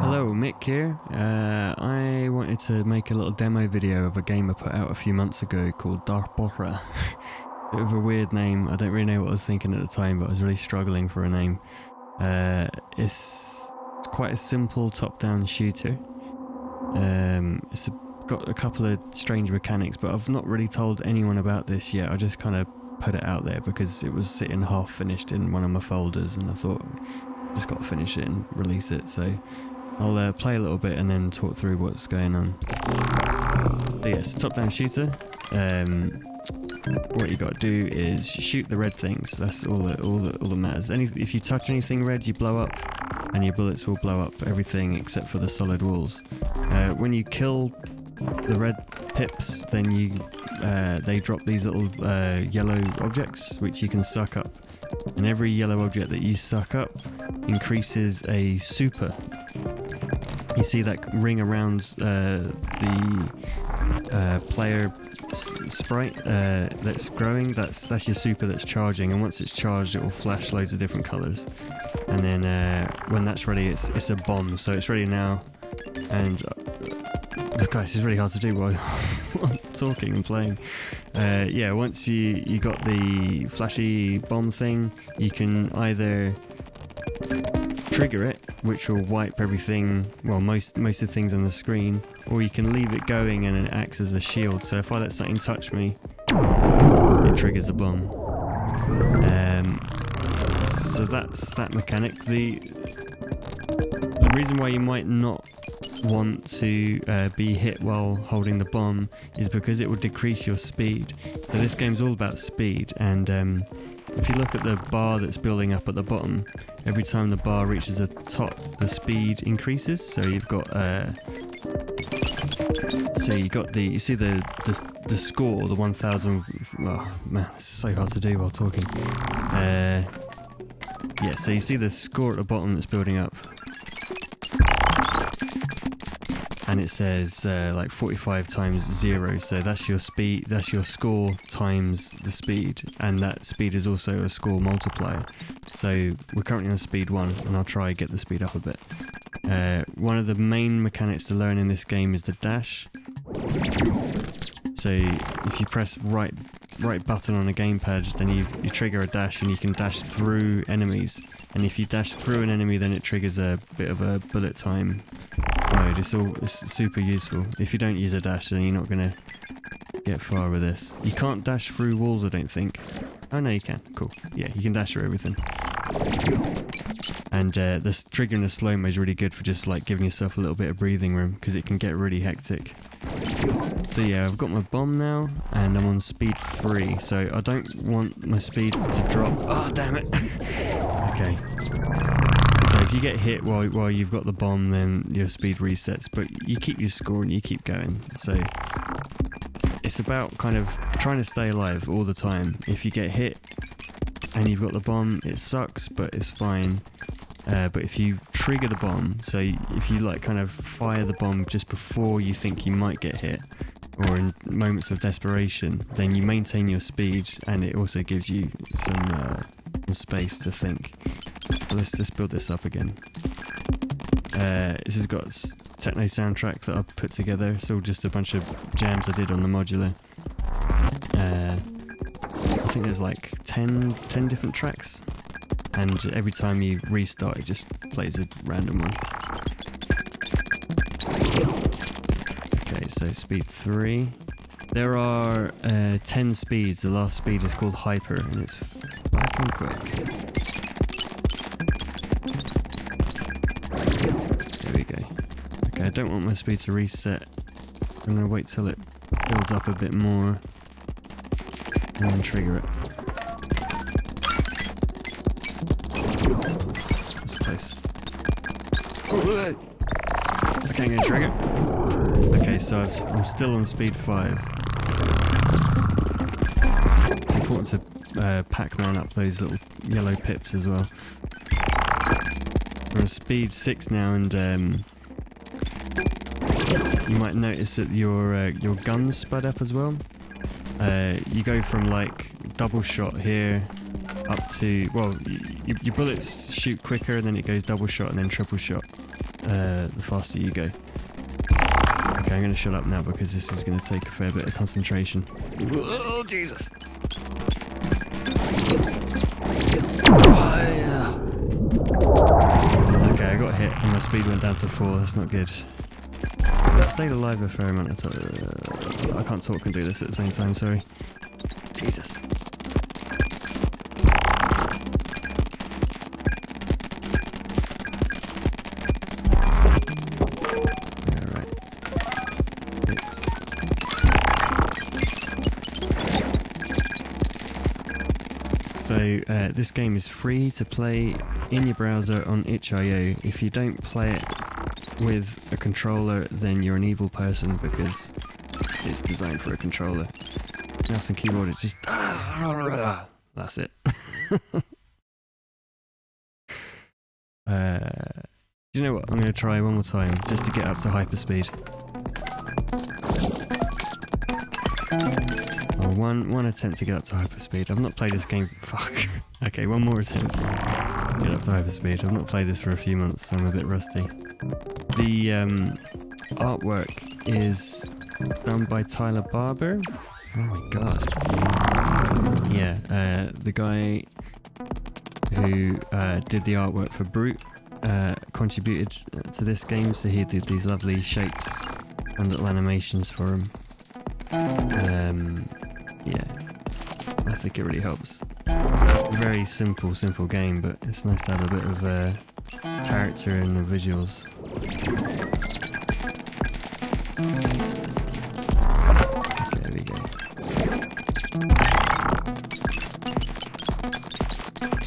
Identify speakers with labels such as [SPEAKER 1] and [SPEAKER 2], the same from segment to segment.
[SPEAKER 1] Hello, Mick here. I wanted to make a little demo video of a game I put out a few months ago called Darbohra. Bit of a weird name. I don't really know what I was thinking at the time, but I was really struggling for a name. It's quite a simple top-down shooter. It's got a couple of strange mechanics, but I've not really told anyone about this yet. I just kind of put it out there because it was sitting half finished in one of my folders, and I thought just got to finish it and release it. So I'll play a little bit and then talk through what's going on. So yeah, it's a top-down shooter. What you got to do is shoot the red things. That's all that matters. If you touch anything red, you blow up, and your bullets will blow up everything except for the solid walls. When you kill the red pips, then they drop these little yellow objects which you can suck up, and every yellow object that you suck up increases a super. You see that ring around the player sprite that's growing? That's your super that's charging, and once it's charged, it will flash loads of different colours. And then when that's ready, it's a bomb. So it's ready now. And look, guys, this is really hard to do while I'm talking and playing. Yeah, once you got the flashy bomb thing, you can either trigger it, which will wipe everything, well, most of the things on the screen, or you can leave it going and it acts as a shield. So if I let something touch me, it triggers a bomb. So that's that mechanic. The reason why you might not want to be hit while holding the bomb is because it will decrease your speed. So this game's all about speed, and if you look at the bar that's building up at the bottom, every time the bar reaches the top, the speed increases. So you've got you see the score, the 1000. Oh man, it's so hard to do while talking. Yeah, so you see the score at the bottom that's building up, and it says like 45 times 0, so that's your speed, that's your score times the speed, and that speed is also a score multiplier. So we're currently on speed 1, and I'll try and get the speed up a bit. One of the main mechanics to learn in this game is the dash. So if you press right button on the gamepad, then you trigger a dash, and you can dash through enemies. And if you dash through an enemy, then it triggers a bit of a bullet time mode. It's super useful. If you don't use a dash, then you're not going to get far with this. You can't dash through walls, I don't think. Oh no, you can. Cool. Yeah, you can dash through everything. And this triggering the slow-mo is really good for just like giving yourself a little bit of breathing room, because it can get really hectic. So yeah, I've got my bomb now, and I'm on speed 3, so I don't want my speed to drop. Oh, damn it! Okay. So if you get hit while you've got the bomb, then your speed resets, but you keep your score and you keep going. So it's about kind of trying to stay alive all the time. If you get hit and you've got the bomb, it sucks, but it's fine. But if you trigger the bomb, so if you like kind of fire the bomb just before you think you might get hit, or in moments of desperation, then you maintain your speed, and it also gives you some space to think. So let's build this up again. This has got Techno soundtrack that I've put together. It's all just a bunch of jams I did on the modular. I think there's like 10 different tracks, and every time you restart, it just plays a random one. Okay, so speed 3. There are 10 speeds. The last speed is called hyper, and it's fucking quick. There we go. Okay, I don't want my speed to reset. I'm going to wait till it builds up a bit more, and then trigger it. That's close. I can't get a trigger. Okay, so I'm still on speed 5. It's important to Pac-Man up those little yellow pips as well. We're on speed 6 now, and you might notice that your guns sped up as well. You go from like double shot here up to, well, your bullets shoot quicker, and then it goes double shot and then triple shot the faster you go. Okay, I'm going to shut up now because this is going to take a fair bit of concentration. Oh, Jesus! Okay, I got hit and my speed went down to 4, that's not good. I stayed alive a fair amount of time. I can't talk and do this at the same time, sorry. Jesus. Alright. So, this game is free to play in your browser on itch.io. If you don't play it with a controller, then you're an evil person because it's designed for a controller. Mouse and keyboard, it's just... That's it. Do you know what? I'm going to try one more time just to get up to hyperspeed. Oh, one attempt to get up to hyperspeed. I've not played this game... Fuck. Okay, one more attempt. Get up to hyperspeed. I've not played this for a few months, so I'm a bit rusty. The artwork is done by Tyler Barber. Oh my god. Yeah, the guy who did the artwork for Brute contributed to this game, so he did these lovely shapes and little animations for him. Yeah, I think it really helps. Very simple game, but it's nice to have a bit of character in the visuals. Okay, there we go.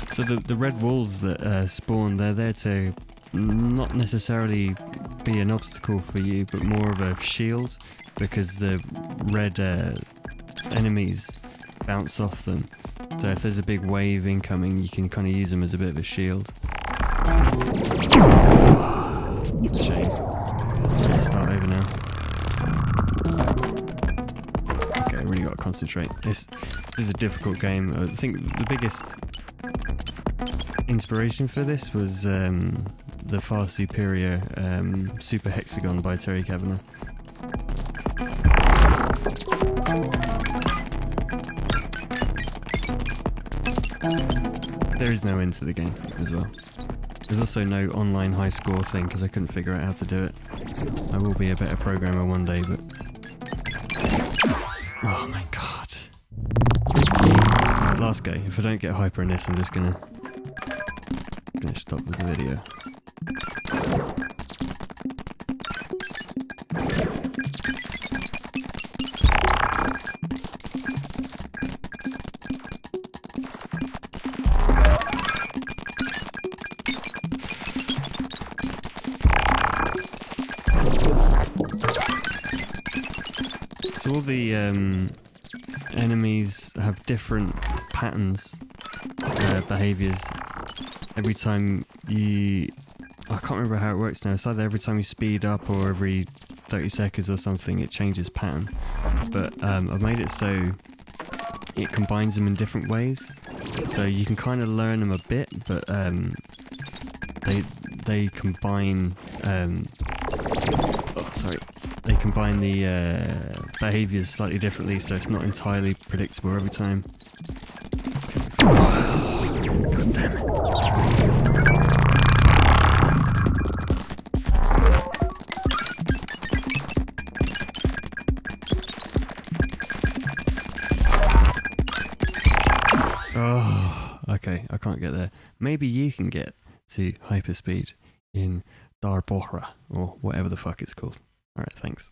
[SPEAKER 1] So the red walls that spawn, they're there to not necessarily be an obstacle for you, but more of a shield, because the red enemies bounce off them. So if there's a big wave incoming, you can kind of use them as a bit of a shield. Shame. Let's start over now. Okay, really got to concentrate. This is a difficult game. I think the biggest inspiration for this was the far superior Super Hexagon by Terry Kavanagh. There is no end to the game as well. There's also no online high score thing because I couldn't figure out how to do it. I will be a better programmer one day, but... Oh my god. Last go. If I don't get hyper in this, I'm just gonna stop with the video. So all the enemies have different patterns, behaviours. Every time you... I can't remember how it works now. It's either every time you speed up or every 30 seconds or something, it changes pattern. But I've made it so it combines them in different ways. So you can kind of learn them a bit, but they combine... They combine the behaviours slightly differently, so it's not entirely predictable every time. God damn it. Oh, okay, I can't get there. Maybe you can get to hyperspeed in Darbohra, or whatever the fuck it's called. Alright, thanks.